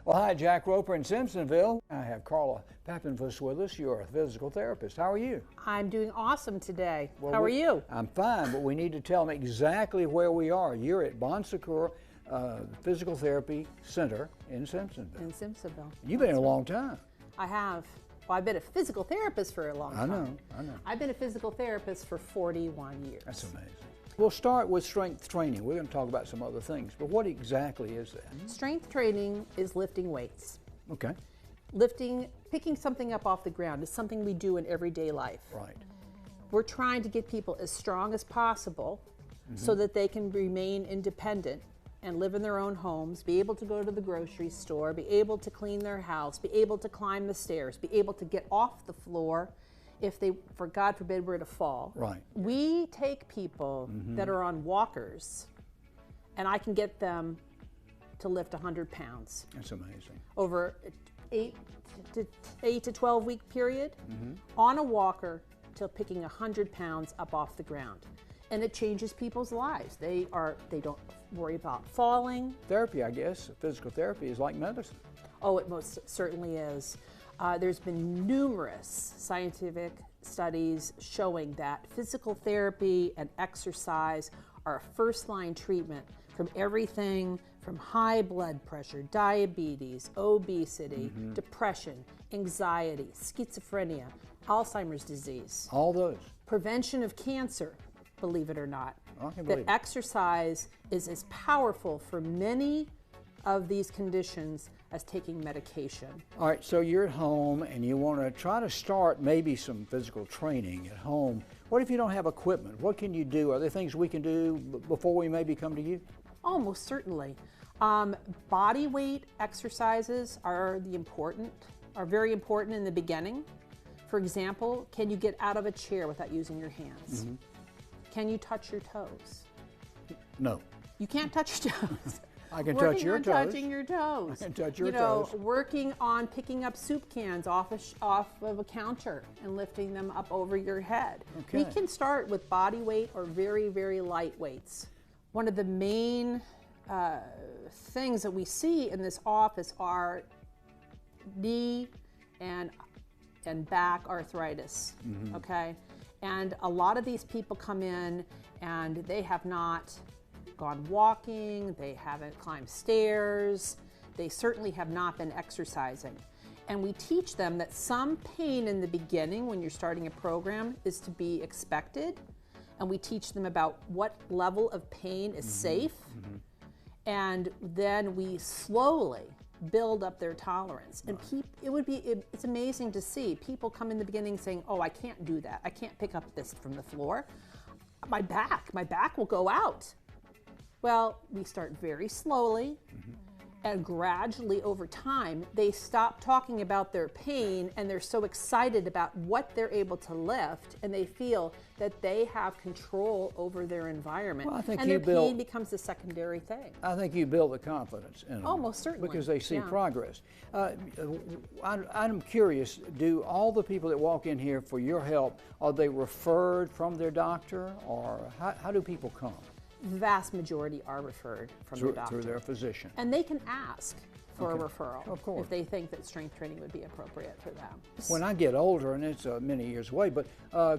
Well, hi, Jack Roper in Simpsonville. I have Carla Pappenfuss with us. You're a physical therapist. How are you? I'm doing awesome today. Well, How are you? I'm fine, but we need to tell them exactly where we are. You're at Bon Secours Physical Therapy Center in Simpsonville. In Simpsonville. You've been here a long time. I have. Well, I've been a physical therapist for a long time. I know. I've been a physical therapist for 41 years. That's amazing. We'll start with strength training. We're going to talk about some other things, but what exactly is that? Strength training is lifting weights. Okay. Picking something up off the ground is something we do in everyday life. Right. We're trying to get people as strong as possible so that they can remain independent and live in their own homes, be able to go to the grocery store, be able to clean their house, be able to climb the stairs, be able to get off the floor if they, for God forbid, were to fall. Right. We take people that are on walkers, and I can get them to lift 100 pounds. That's amazing. Over 8 to 12 week period on a walker till picking 100 pounds up off the ground. And it changes people's lives. They don't worry about falling. Therapy, I guess, physical therapy is like medicine. Oh, it most certainly is. There's been numerous scientific studies showing that physical therapy and exercise are a first-line treatment from everything from high blood pressure, diabetes, obesity, depression, anxiety, schizophrenia, Alzheimer's disease. All those. Prevention of cancer, believe it or not. I can That believe it. exercise is as powerful for many of these conditions as taking medication. All right, so you're at home and you want to try to start maybe some physical training at home. What if you don't have equipment? What can you do? Are there things we can do before we maybe come to you? Oh, most certainly. Body weight exercises are very important in the beginning. For example, can you get out of a chair without using your hands? Can you touch your toes? No. You can't touch your toes. I can touch your toes. Touching your toes. I can touch your toes. Working on picking up soup cans off of a counter and lifting them up over your head. Okay. We can start with body weight or very, very light weights. One of the main things that we see in this office are knee and back arthritis, okay? And a lot of these people come in and they have not gone walking, they haven't climbed stairs, they certainly have not been exercising. And we teach them that some pain in the beginning when you're starting a program is to be expected. And we teach them about what level of pain is safe. And then we slowly build up their tolerance. And it's amazing to see people come in the beginning saying, oh, I can't do that. I can't pick up this from the floor. My back will go out. Well, we start very slowly, and gradually over time, they stop talking about their pain and they're so excited about what they're able to lift, and they feel that they have control over their environment. Well, I think and their pain becomes a secondary thing. I think you build the confidence in them. Oh, most certainly. Because they see progress. I'm curious, do all the people that walk in here for your help, are they referred from their doctor, or how do people come? The vast majority are referred from their doctor. Through their physician. And they can ask for a referral of course, if they think that strength training would be appropriate for them. When I get older, and it's many years away, but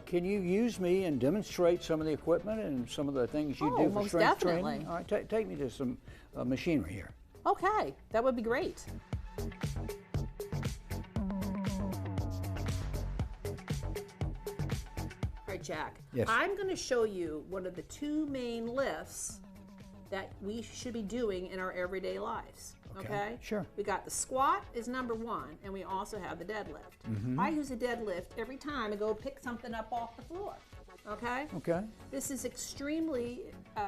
can you use me and demonstrate some of the equipment and some of the things you do for most strength definitely. training? All right, take me to some machinery here. Okay, that would be great. All right, Jack. Yes. I'm going to show you one of the two main lifts that we should be doing in our everyday lives. Okay? Sure. We got the squat is number one, and we also have the deadlift. I use a deadlift every time I go pick something up off the floor. Okay? Okay. This is extremely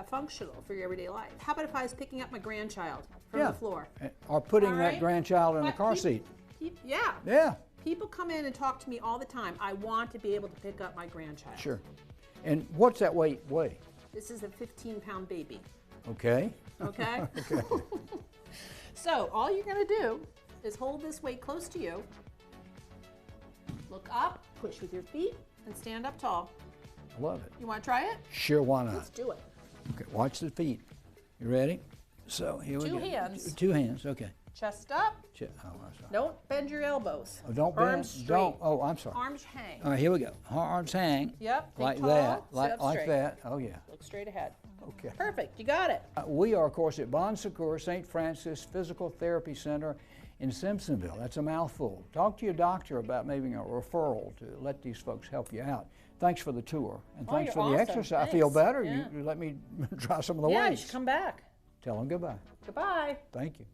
functional for your everyday life. How about if I was picking up my grandchild from the floor? Or putting All that right. grandchild in a car seat. Yeah. Yeah. People come in and talk to me all the time. I want to be able to pick up my grandchild. Sure. And what's that weight weigh? This is a 15-pound baby. Okay. Okay? Okay. So all you're going to do is hold this weight close to you, look up, push with your feet, and stand up tall. I love it. You want to try it? Sure, why not? Let's do it. Okay, watch the feet. You ready? So here we go. Two hands. Two hands, okay. Chest up. Oh, I'm sorry. Don't bend your elbows. Oh, don't Arms bend. straight. Don't. Oh, I'm sorry. Arms hang. All right, here we go. Arms hang. Yep. Think Like tall, that. sit Like up like straight. that. Oh yeah. Look straight ahead. Okay. Perfect. You got it. We are, of course, at Bon Secours St. Francis Physical Therapy Center in Simpsonville. That's a mouthful. Talk to your doctor about maybe a referral to let these folks help you out. Thanks for the tour, and Oh, thanks you're for the awesome. exercise. I feel Thanks. better. Yeah. You let me try some of the Yeah, you weights. should come back. Tell them goodbye. Goodbye. Thank you.